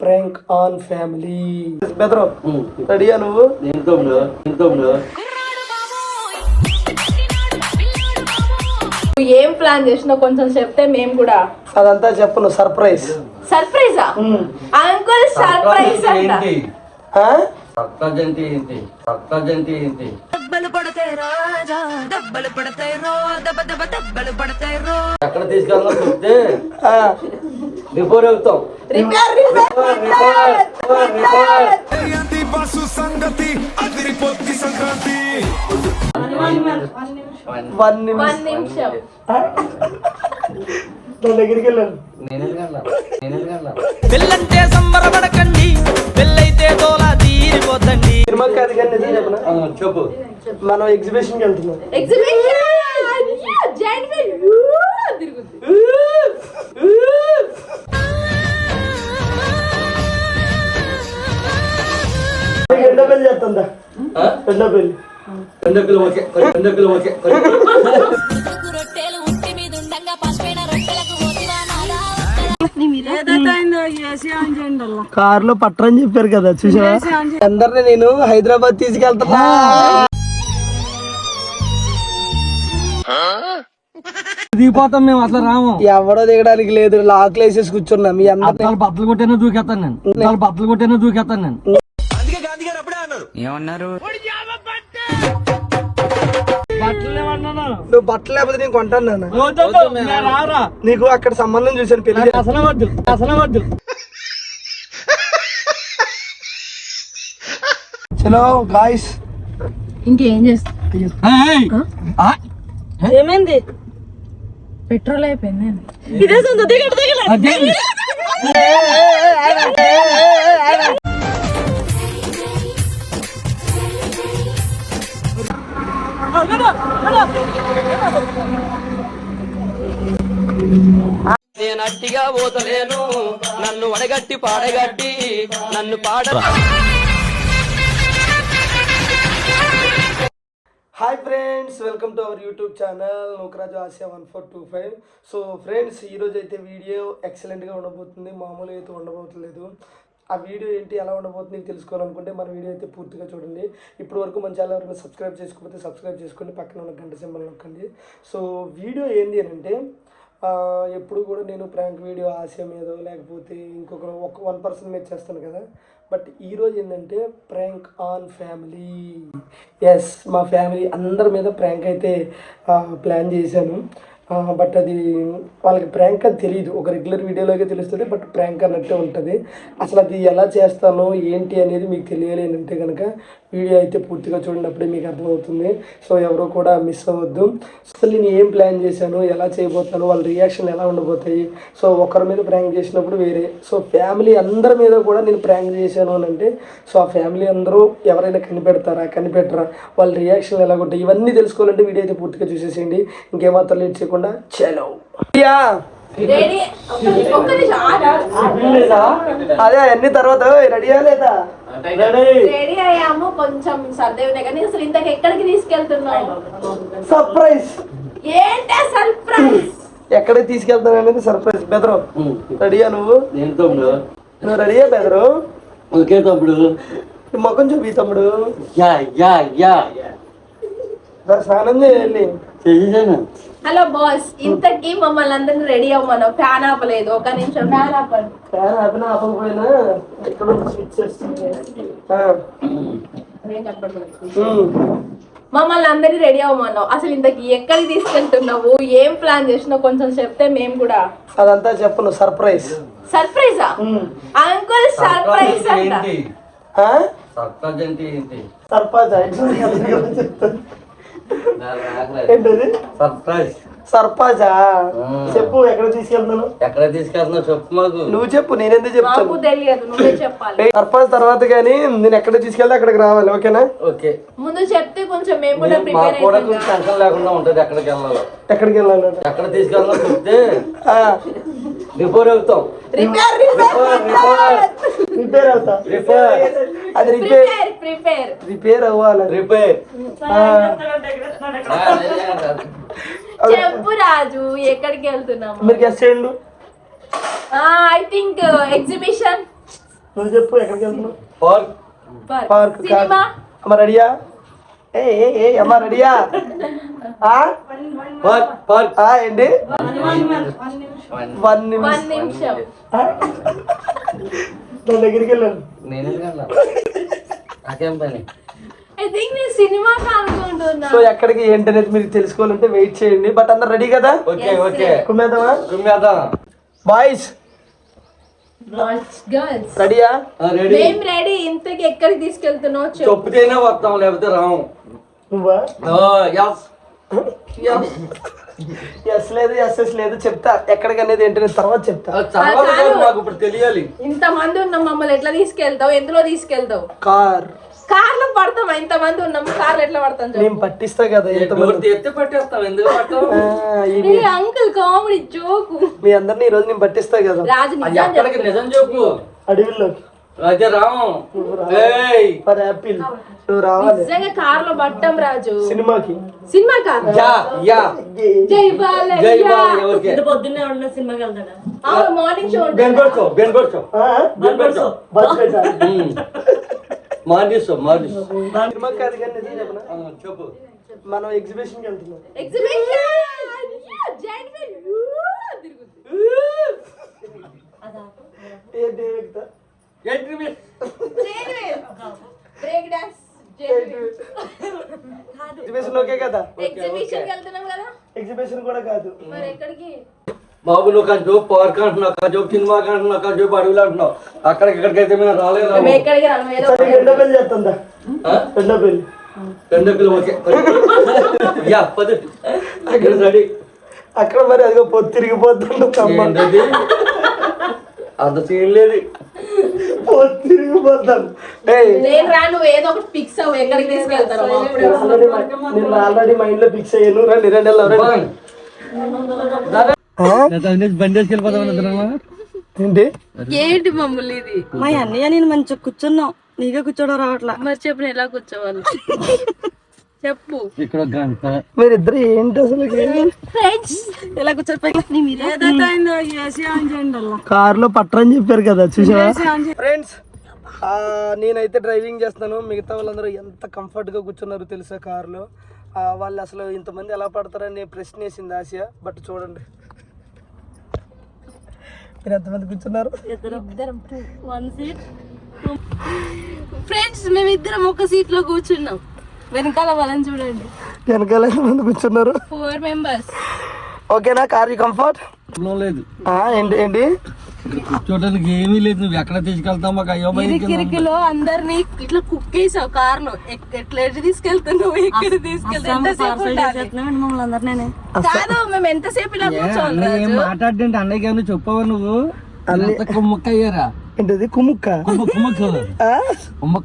Prank on family. బెదరు రెడీయా నువ్వు? ఏం ప్లాన్ చేసినా కొంచెం చెప్తే మేము కూడా. అదంతా చెప్పు నువ్వు. సర్ప్రైజ్. సర్ప్రైజా? అంకుల్ సర్ప్రైజ్ అంట. ఎక్కడ తీసుకెళ్ళా చెప్తే రిపోర్ట్ అవుతాం. దగ్గరికి వెళ్ళాను. పెళ్ళంటే సంబరపడకండి, పెళ్ళైతే తోలా తీరిపోతండి. సినిమా కాదు కానీ నిజం చెప్పనా? చెప్పు. మనం ఎగ్జిబిషన్కి వెళ్తున్నాం. రెండో పెళ్లి చేస్తుందా? రెండో పెళ్లి. కార్లో పట్టరని చెప్పారు కదా, చూసావా? అందరిని నేను హైదరాబాద్ తీసుకెళ్తున్నా. దిగిపోతాం మేము, అసలు రాము. ఎవడో దిగడానికి లేదు, లాక్లు వేసేసి కూర్చున్నా. మీ అందరు బట్టలు కొట్టేనా దూకేస్తాను నేను, బట్టలు కొట్టేనా దూకేస్తాను నేను. ఏమన్నారు? నువ్వు బట్టలు లేకపోతే నేను కొంటాను నాన్న. నీకు అక్కడ సంబంధం చూసాను, పెళ్లి అసలు వద్దు, అసలు వద్దు. చలో గాయ్స్. ఇంకేం చేస్తా? ఏమైంది? పెట్రోల్ అయిపోయింది. నేను అట్టిగా పోతలేను, నన్ను వడగట్టి పాడగట్టి నన్ను పాడ. Hi friends, welcome to our YouTube channel Nookaraju Asia 1425. So friends, ఈరోజు అయితే వీడియో ఎక్సలెంట్గా ఉండబోతుంది, మామూలుగా అయితే ఉండబోతులేదు. ఆ వీడియో ఏంటి, ఎలా ఉండబోతుంది తెలుసుకోవాలనుకుంటే మన వీడియో అయితే పూర్తిగా చూడండి. ఇప్పటి వరకు మన ఛానల్ ఎవరైనా సబ్స్క్రైబ్ చేసుకోకపోతే సబ్స్క్రైబ్ చేసుకోండి, పక్కన ఉన్న గంట సింబల్ నొక్కండి. సో వీడియో ఏంటి అని అంటే, ఎప్పుడు కూడా నేను ప్రాంక్ వీడియో ఆశయ మీదో లేకపోతే ఒక 1% మీద చేస్తాను కదా. బట్ ఈరోజు ఏంటంటే ప్రాంక్ ఆన్ ఫ్యామిలీ. ఎస్, మా ఫ్యామిలీ అందరి మీద ప్రాంక్ అయితే ప్లాన్ చేశాను. బట్ అది వాళ్ళకి ప్రాంక్ అని తెలియదు, ఒక రెగ్యులర్ వీడియోలోకి తెలుస్తుంది, బట్ ప్రాంక్ అన్నట్టే ఉంటుంది. అసలు అది ఎలా చేస్తానో ఏంటి అనేది మీకు తెలియలేనంటే కనుక వీడియో అయితే పూర్తిగా చూడినప్పుడే మీకు అర్థమవుతుంది. సో ఎవరు కూడా మిస్ అవ్వద్దు. అసలు నేను ఏం ప్లాన్ చేశాను, ఎలా చేయబోతాను, వాళ్ళ రియాక్షన్ ఎలా ఉండబోతాయి. సో ఒకరి మీద ప్రాంక్ చేసినప్పుడు వేరే, సో ఫ్యామిలీ అందరి మీద కూడా నేను ప్రాంక్ చేశాను అని అంటే, సో ఆ ఫ్యామిలీ అందరూ ఎవరైనా కనిపెట్టరా, వాళ్ళ రియాక్షన్ ఎలా ఉంటాయి, ఇవన్నీ తెలుసుకోవాలంటే వీడియో అయితే పూర్తిగా చూసేసేయండి. ఇంకేమాత్రం లేట్ చేయకుండా చలో. అదే అన్ని తర్వాత రెడీయా లేదా? రెడీ అయ్యాము, కొంచెం సర్దే ఉన్నాయి కానీ అసలు ఇంతకు ఎక్కడికి తీసుకెళ్తున్నావు? సర్ప్రైజ్. ఏంటే సర్ప్రైజ్? ఎక్కడికి తీసుకెళ్తాను అనేది సర్ప్రైజ్. బెదరు రెడీయా నువ్వు? నువ్వు రెడీయా బెదరు? ఓకే తమ్ముడు. మొఖం చూపి తమ్ముడు. స్నానం చేయాలి. హలో బాస్, ఇంతకీ మమ్మల్ని అందరినీ రెడీ అవ్వమను. ఫ్యాన్ ఆపలేదు, ఒక నిమిషం ఫ్యాన్ ఆపండి. ఫ్యాన్ ఆపినా ఆపకపోయినా ఎక్కడ స్విచ్ చేస్తుంది. మమ్మల్ని అందరినీ రెడీ అవ్వమను. అసలు ఇంతకీ ఎక్కడికి తీసుకెళ్తున్నావు, ఏం ప్లాన్ చేసినావు కొంచెం చెప్తే మేము కూడా. అదంతా చెప్పు నువ్వు. సర్ప్రైజ్. సర్ప్రైజా? అంకుల్ సర్ప్రైజ్ అంట. ఏంటది? సర్ప్రైజ్. సర్ప్రైజా? చెప్పు, ఎక్కడ తీసుకెళ్తున్నావు చెప్పు మాకు. నువ్వు చెప్పు, నేనెందుకు చెప్తాను? తెలియదు, నువ్వే చెప్పాలి. సర్ప్రైజ్ తర్వాత కానీ నేను ఎక్కడ తీసుకెళ్తే అక్కడికి రావాలి, ఓకేనా? ఓకే. ముందు చెప్తే కొంచెం మేము కూడా ప్రిపేర్ కొంచెం టెన్షన్ లేకుండా ఉంటది. ఎక్కడికి వెళ్ళాలి, ఎక్కడ తీసుకెళ్ళాలో చెప్తే రిపోర్ట్ అవుతాం. రిపేర్ అవుతా. అది రిపేర్ అవ్వాలి. చెప్పు రాజు, ఎక్కడికి వెళ్తున్నాము? మీరు గెస్ చేయండి. I think exhibition. నువ్వు చెప్పు ఎక్కడికి వెళ్తున్నావు? పార్క్. పార్క్ కాదు. సినిమా అమ్మ రెడీయా? ఏ అమ్మ రెడీయా? పార్క్. పార్క్. ఏంటి 1 నిమిషం నా దగ్గరికి వెళ్ళాను. నాకేం పని? ఐ థింక్ నేను సినిమా అనుకుంటున్నా. సో ఎక్కడికి ఏంటనేది మీరు తెలుసుకోవాలంటే వెయిట్ చేయండి. బట్ అందరు రెడీ కదా? ఓకే ఓకే కుమ్మేద్దామా? కుమ్మేద్దాం. బాయ్స్ గర్ల్స్ రెడీయా? రెడీ. మేము రెడీ. ఇంతకి ఎక్కడికి తీసుకెళ్తున్నావు చెప్పు. చెప్పుతేనే వస్తాం లేకపోతే రాము. నువ్వా? యస్. ఎస్ లేదు ఎస్ఎస్ లేదు చెప్తా. ఎక్కడికి అనేది ఏంటనేది తర్వాత చెప్తా. చాలా మాకు ఇప్పుడు తెలియాలి. ఇంత మంది ఉన్నాం, మమ్మల్ని ఎట్లా తీసుకెళ్తావు? ఎందులో తీసుకెళ్తావు? కార్ లో పడతామా? ఇంత మంది ఉన్నాం, కార్లో ఎట్లా పడతాం చెప్పు. నేను పట్టిస్తా కదా ఎంతమంది. ఎత్తి పట్టేస్తాం. ఎందుకు పట్టాం? Uncle comedy joke. మీ అందరిని ఈ రోజు నేను పట్టిస్తా కదా రాజు నిజం ఎక్కడికి నిజం చెప్పు. అడవిలోకి అదే రాము. ఫర్ యాపిల్ నువ్వు రావాలి నిజంగా కార్లో పట్టం రాజు. సినిమాకి. సినిమా కాదు. Yeah yeah. జై బాలయ్య. జై బాలయ్య. ఓకే. పొద్దున్నే ఉన్న సినిమాకి వెళ్తాడా? అవును, మార్నింగ్ షో ఉంటుంది. బెన్గొడ్చో బెన్గొడ్చో బెన్గొడ్చో. మార్నిస్ మార్నిస్. సినిమాకి కాదు కానీ నిజం చెప్పనా? చెప్పు. మనం ఎగ్జిబిషన్కి వెళ్తున్నాం. ఎగ్జిబిషన్ ఏంటి ఎక్కుతా? Break dance. ఎగ్జిబిషన్ ఓకే కదా? ఎగ్జిబిషన్ కి వెళ్తున్నాం కదా. ఎగ్జిబిషన్ కూడా కాదు. మరి ఎక్కడికి? బాబు నువ్వు కాదు పార్క్ అంటున్నావు, కాదు సినిమా అంటున్నావు, కాదు అడవులు అంటున్నావు. అక్కడికి ఎక్కడికైతే మేము రాలేదు. మేము ఎక్కడికి రాను. ఏదో సరే రెండో పెళ్లి చేస్తుందా? రెండో పెళ్లి. 2 కిలో ఓకే. యా పది రెడీ. అక్కడ మరి అదిగో పొద్దు తిరిగిపోతాను. ఏంటది? అంత సీన్ లేదు. పొద్దు తిరిగిపోతాను. నేను రా, నువ్వు ఏదో ఒకటి ఫిక్స్ అవ్వు. ఎక్కడికి తీసుకెళ్తారు? నేను ఆల్రెడీ మైండ్ లో ఫిక్స్ అయ్యాను. రండి రండి బండి వేసుకెళ్ళిపోతాం. ఏంటి ఏంటి మమ్మల్ని ఇది? మా అన్నయ్య నేను మంచిగా కూర్చున్నాం, నీకే కూర్చోడం రావట్లా. మరి చెప్పు, ఎలా కూర్చోవాలి చెప్పు. ఇక్కడ గంట మీరిద్దరు ఏంటి అసలు? ఫ్రెండ్స్ ఇలా కూర్చొని కార్ లో పట్టరని చెప్పారు కదా, చూసావా? ఫ్రెండ్స్ నేనైతే డ్రైవింగ్ చేస్తున్నాను. మిగతా వాళ్ళందరూ ఎంత కంఫర్ట్ గా కూర్చున్నారు తెలుసా కార్ లో. వాళ్ళు అసలు ఇంతమంది ఎలా పడతారని ప్రశ్న వేసింది ఆసియా. బట్ చూడండి మీరు ఎంతమంది కూర్చున్నారు. ఫ్రెండ్స్ మేమిద్దరం ఒక సీట్ లో కూర్చున్నాం. వెనకాల వాళ్ళని చూడండి, వెనకాల ఎంతమంది కూర్చున్నారు? 4 members. ఓకేనా? కార్ కంఫర్ట్ లేదు. ఏంటి ఏంటి చూడడానికి ఏమీ లేదు. నువ్వు ఎక్కడ తీసుకెళ్తావు? మాకు అయ్యో కిరికిలో అందరినీ ఇట్లా కుక్ చేసావు కార్ లో. ఎట్లా తీసుకెళ్తున్నావు? ఎక్కడ తీసుకెళ్తావు? మమ్మల్ని అందరినీ కాదు, మేము ఎంతసేపు ఇలా కూర్చోవాలి రాజు? మాట్లాడండి అన్నయ్య గారు చెప్పావా నువ్వు? కుమ్మక్క అయ్యారా? ఏంటది? కుముక్క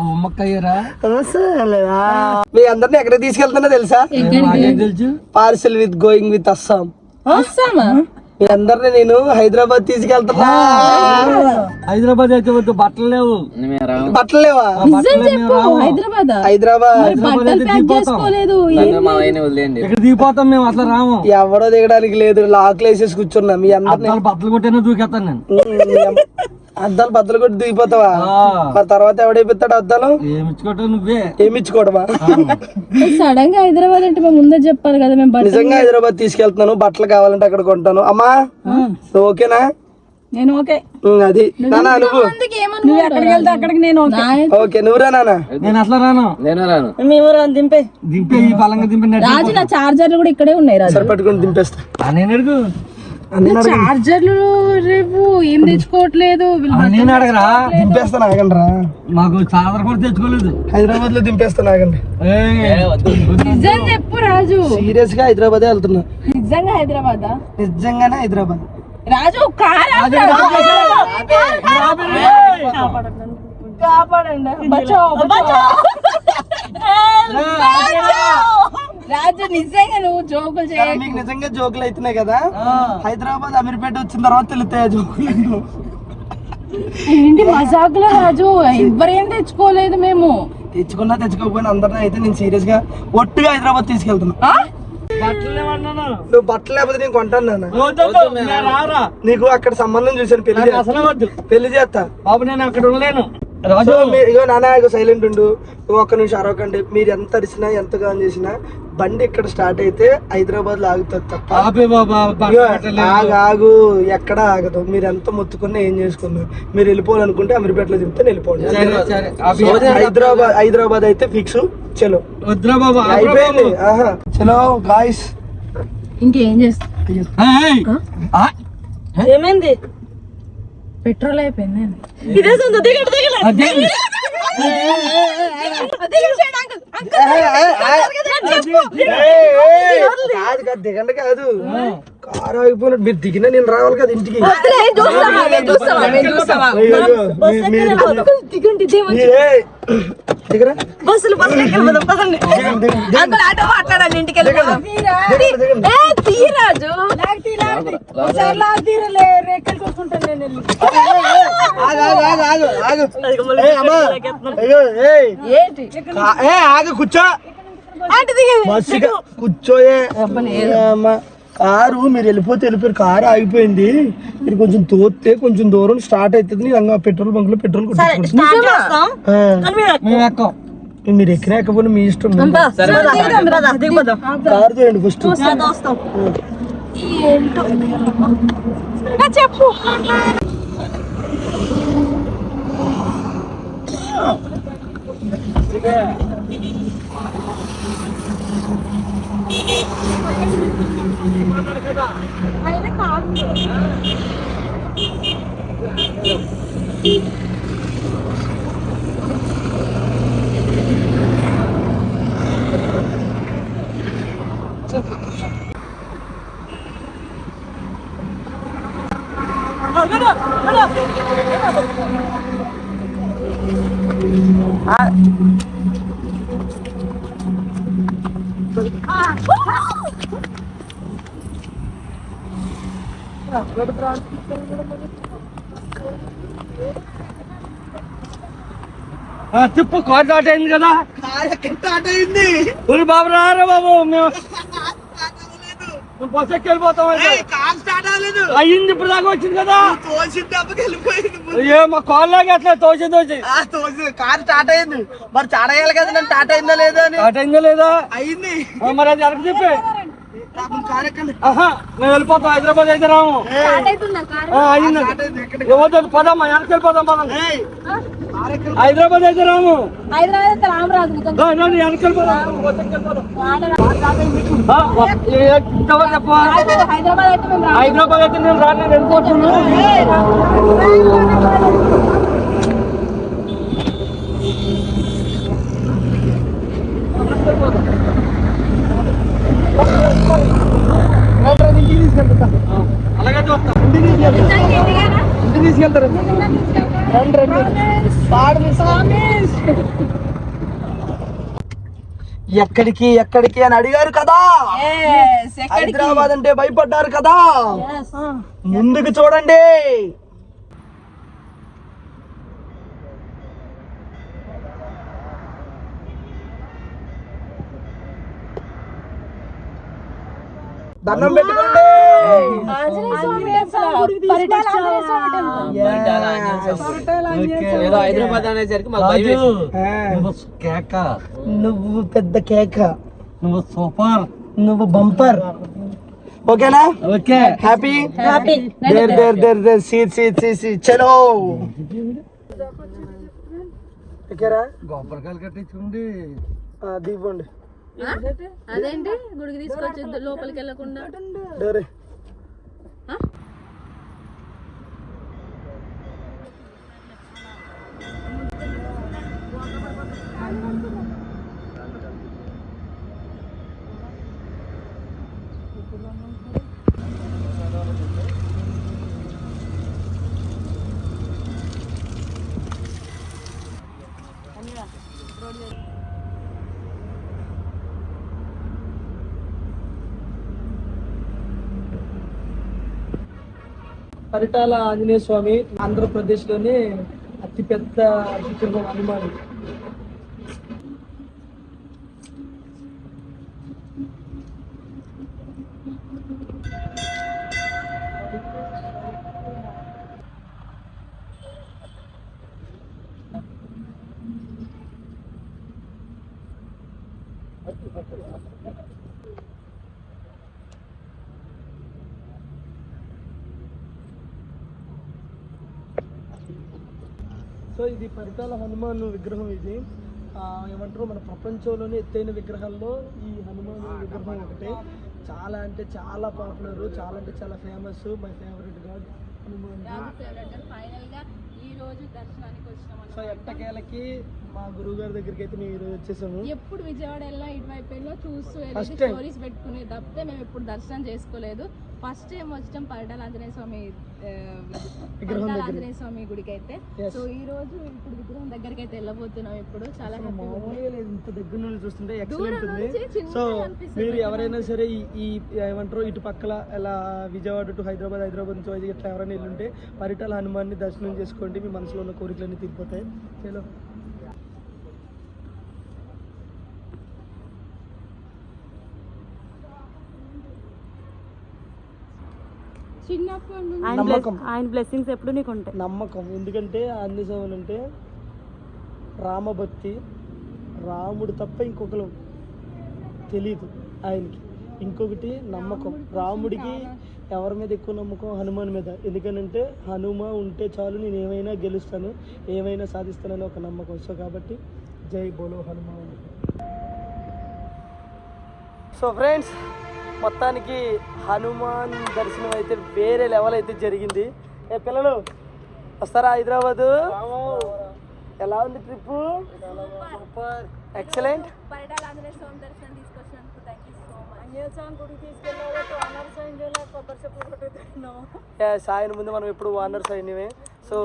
కుమ్మక్క అయ్యారా? మీ అందరిని ఎక్కడ తీసుకెళ్తున్నా తెలుసా? తెలుసు. Parcel with going with Assam. వస్తామా? మీ అందరిని నేను హైదరాబాద్ తీసుకెళ్తున్నా. హైదరాబాద్ అయితే వద్దు, బట్టలు లేవు. బట్టలు లేవా? హైదరాబాద్ ఇక్కడ దిగిపోతాం మేము, అట్లా రాము. ఎవడో దిగడానికి లేదు. లాక్లు వేసేసి కూర్చున్నా. మీ అందరిని బట్టలు కొట్టేనా దూకేస్తాను నేను. అద్దాలు బద్దలు కొట్టి దిగిపోతావా? మరి తర్వాత ఎవడైపోతాడు అద్దాలు? ఏమిచ్చుకోవటం నువ్వే. ఏమిచ్చుకోవడమా? సడన్ గా హైదరాబాద్ అంటే మేము ముందే చెప్పాలి కదా. మేము నిజంగా హైదరాబాద్ తీసుకెళ్తున్నాను. బట్టలు కావాలంటే అక్కడ కొంటాను. అమ్మా ఓకేనా? నేను ఓకే. అది నానా నువ్వు ఎక్కడికి వెళ్తే అక్కడికి నేను ఓకే. నువ్వురా నానా? నేను అట్లా రాను. నేను రాను. మేము దింపే దింపే ఈ పలంగా దింపే. రాజు నా చార్జర్లు కూడా ఇక్కడే ఉన్నాయి రాజు. సరే పట్టుకుని దింపేస్తా. నేను అడుగు. చార్జర్లు రేపు ఏం తెచ్చుకోవట్లేదు. నేను అడగరా? దింపేస్తాను ఆగండి రా. మాకు చాదర కూడా తెచ్చుకోలేదు. హైదరాబాద్ లో దింపేస్తాను ఆగండి. నిజం చెప్పు రాజు. సీరియస్ గా హైదరాబాద్ వెళ్తున్నా. నిజంగా హైదరాబాద్? నిజంగానే హైదరాబాద్. రాజు కాపాడండి. రాజు నిజంగా నువ్వు జోకులు చేయాలి. మీకు నిజంగా జోకులు అవుతున్నాయి కదా. హైదరాబాద్ అమీర్పేట వచ్చిన తర్వాత తెలుస్తాయి జోకులు. ఏంటి మజాకులో రాజు? ఎవరేం తెచ్చుకోలేదు మేము. తెచ్చుకున్నా తెచ్చుకోకపోయినా అందరినీ అయితే నేను సీరియస్ గా ఒట్టుగా హైదరాబాద్ తీసుకెళ్తున్నా. నువ్వు బట్టలు లేకపోతే నేను కొంటాను నాన్న. నీకు అక్కడ సంబంధం చూసాను, పెళ్లి చేస్తా. బాబు నేను అక్కడ ఉండలేను. సో ఇగో నాన్న, ఇగో సైలెంట్ ఉండు, ఒక్క నిమిషం అరవకండి. మీరు ఎంత అరిచినా ఎంత గాని చేసినా బండి ఇక్కడ స్టార్ట్ అయితే హైదరాబాద్ లో ఆగుతుంది తప్ప ఆగు ఎక్కడ ఆగదు. మీరు ఎంత మొత్తుకున్నా ఏం చేసుకున్నారు. మీరు వెళ్ళిపోవాలనుకుంటే అమీర్పేటలో చెప్తే వెళ్ళిపోండి. హైదరాబాద్ అయితే ఫిక్స్. చలో వద్దురా బాబా, అయిపోయింది. చలో గాయ్స్, ఇంకేం చేస్తా? ఏమైంది? పెట్రోల్ అయిపోయింది. ఇదే సొంత దిగండి దిగండి. కాదు కాదు దిగండి కాదు, కారు ఆగిపోయినట్టు మీరు దిగినా నేను రావాలి కదా ఇంటికి. దిగరా బస్సులు బస్సులు పదండి. ఆటో మాట్లాడాలి ఇంటికి తీరాజు. రేఖలు కొట్టుకుంటాను నేను. ఆగు కూర్చో, కూర్చోయే. కారు మీరు వెళ్ళిపోతే వెళ్ళిపోయారు, కారు ఆగిపోయింది. మీరు కొంచెం తోస్తే కొంచెం దూరం స్టార్ట్ అవుతుంది. నేను పెట్రోల్ బంక్ లో పెట్రోల్ మీరు ఎక్కినా ఎక్కకపోయినా మీ ఇష్టం. కారు చేయండి ఫస్ట్. చెప్పు. తిప్పు, కార్ స్టార్ట్ అయింది కదా. స్టార్ట్ అయింది. బాబు రారా బాబు, మేము బస్ ఎక్కి వెళ్ళిపోతాం. కార్ స్టార్ట్ అవ్వలేదు. అయ్యింది, ఇప్పుడు దాకా వచ్చింది కదా. తోసింది మా కాల్ లాగా అట్లా తోసి కార్ స్టార్ట్ అయింది. మరి స్టార్ట్ అయ్యాలి కదా, నేను స్టార్ట్ అయిందా లేదా అని. స్టార్ట్ అయిందా లేదా అయింది. మరి అది వెనక్కి చెప్పి మేము వెళ్ళిపోతాం. హైదరాబాద్ అయితే రాము. అయింది, ఏమవుతుంది పదమ్మా, వెనక్కి వెళ్ళిపోతాం మనం. హైదరాబాద్ అయితే రాము. వెనక్కి వెళ్ళిపోతాం. హైదరాబాద్ అయితే నేను రాను, నేను వెళ్ళిపోతున్నాను. అలాగే చూస్తాం. ఇంటికి తీసుకెళ్తారు. ఎక్కడికి ఎక్కడికి అని అడిగారు కదా. హైదరాబాద్ అంటే భయపడ్డారు కదా. ముందుకు చూడండి. దండం పెట్టుకోండి. ఏదో హైదరాబాద్ అనేసరికి మాకు భయం వేసింది. కేక, నువ్వు పెద్ద కేక, నువ్వు సూపర్, నువ్వు బంపర్. ఓకేనా? Okay. Happy there there there there seat seat seat. చలో ఎక్కరా గొప్పకాయలు కట్టించుకోండి. దివ్వండి. అదేంటి గుడికి తీసుకొచ్చి లోపలికి వెళ్ళకుండా డోరే. పరిటాల ఆంజనేయ స్వామి ఆంధ్రప్రదేశ్ లోని అతిపెద్ద విగ్రహం హనుమాన్. సో ఇది పరిటాల హనుమాన్ విగ్రహం. ఇది ఏమంటారు, మన ప్రపంచంలోనే ఎత్తైన విగ్రహాల్లో ఈ హనుమాన్ విగ్రహం ఒకటే. చాలా అంటే చాలా పాపులర్, చాలా అంటే చాలా famous. My favourite God Hanuman. Final గా ఈ రోజు దర్శనానికి వచ్చినాం. సో ఎట్టకేలకి మా గురువు గారి దగ్గరికి అయితే మేము ఈరోజు వచ్చేసాము. ఎప్పుడు విజయవాడ వెళ్ళా ఇటువైపు వెళ్ళో చూస్తూ First time. స్టోరీస్ పెట్టుకునే తప్పితే మేము ఎప్పుడు దర్శనం చేసుకోలేదు. ఫస్ట్ టైం వచ్చాం పరిటాల ఆంజనేయ స్వామి పరిటాల ఆంజనేయ స్వామి గుడికి అయితే. Yes. సో ఈ రోజు ఇప్పుడు విగ్రహం దగ్గరికి అయితే వెళ్ళబోతున్నాం. ఇప్పుడు చాలా హ్యాపీగా ఉంది. మామూలుగా లేదు, ఇంత దగ్గర నుండి చూస్తుంటే ఎక్సలెంట్ దూరం ఉంది. నుంచి చిన్నగా సో అనిపిస్తుంది. మీరు ఎవరైనా సరే ఈ ఏమంటారు ఇటు పక్కల ఇలా విజయవాడ టు హైదరాబాద్, హైదరాబాద్ నుంచి వైజాగ్ ఇట్లా ఎవరైనా వెళ్ళుంటే పరిటాల హనుమాన్ని దర్శనం చేసుకోండి. మీ మనసులో ఉన్న కోరికలన్నీ తీరిపోతాయి. చలో. చిన్నప్పటి నుంచి ఆయన బ్లెస్సింగ్స్ ఎప్పుడు నీకు ఉంటాయి. నమ్మకం. ఎందుకంటే ఆంజనేయ స్వామి అంటే రామభక్తి, రాముడు తప్ప ఇంకొకరు తెలియదు ఆయనకి. ఇంకొకటి నమ్మకం. రాముడికి ఎవరి మీద ఎక్కువ నమ్మకం? హనుమాన్ మీద. ఎందుకనంటే హనుమ ఉంటే చాలు, నేను ఏమైనా గెలుస్తాను, ఏమైనా సాధిస్తానని ఒక నమ్మకం. సో కాబట్టి జై బోలో హనుమాన్. సో ఫ్రెండ్స్, మొత్తానికి హనుమాన్ దర్శనం అయితే వేరే లెవెల్ అయితే జరిగింది. పిల్లలు వస్తారా హైదరాబాదు? ఎలా ఉంది trip? Super, excellent. Paritala Anjaneya Swamy దర్శనం తీసుకొచ్చినందుకు థ్యాంక్ యూ సో మచ్. సాయం ముందు మనం ఎప్పుడు వానర్స్ అయినవే. సో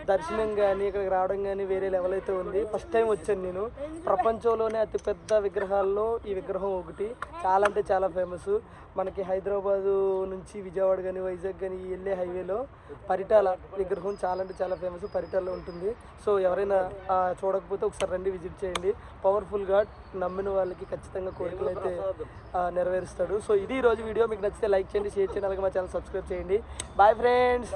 దర్శనం కానీ ఇక్కడికి రావడం కానీ వేరే లెవెల్ అయితే ఉంది. ఫస్ట్ టైం వచ్చాను నేను. ప్రపంచంలోనే అతిపెద్ద విగ్రహాల్లో ఈ విగ్రహం ఒకటి. చాలా అంటే చాలా ఫేమస్. మనకి హైదరాబాదు నుంచి విజయవాడ కానీ వైజాగ్ కానీ వెళ్ళే హైవేలో పరిటాల విగ్రహం చాలా అంటే చాలా ఫేమస్. పరిటాల్లో ఉంటుంది. సో ఎవరైనా చూడకపోతే ఒకసారి రండి, విజిట్ చేయండి. పవర్ఫుల్ గాడ్, నమ్మిన వాళ్ళకి ఖచ్చితంగా కోరికలు అయితే నెరవేరుస్తాడు. సో ఇది ఈరోజు వీడియో. మీకు నచ్చితే లైక్ చేయండి, షేర్ చేయండి, అలాగే మా ఛానల్ సబ్స్క్రైబ్ చేయండి. Bye friends.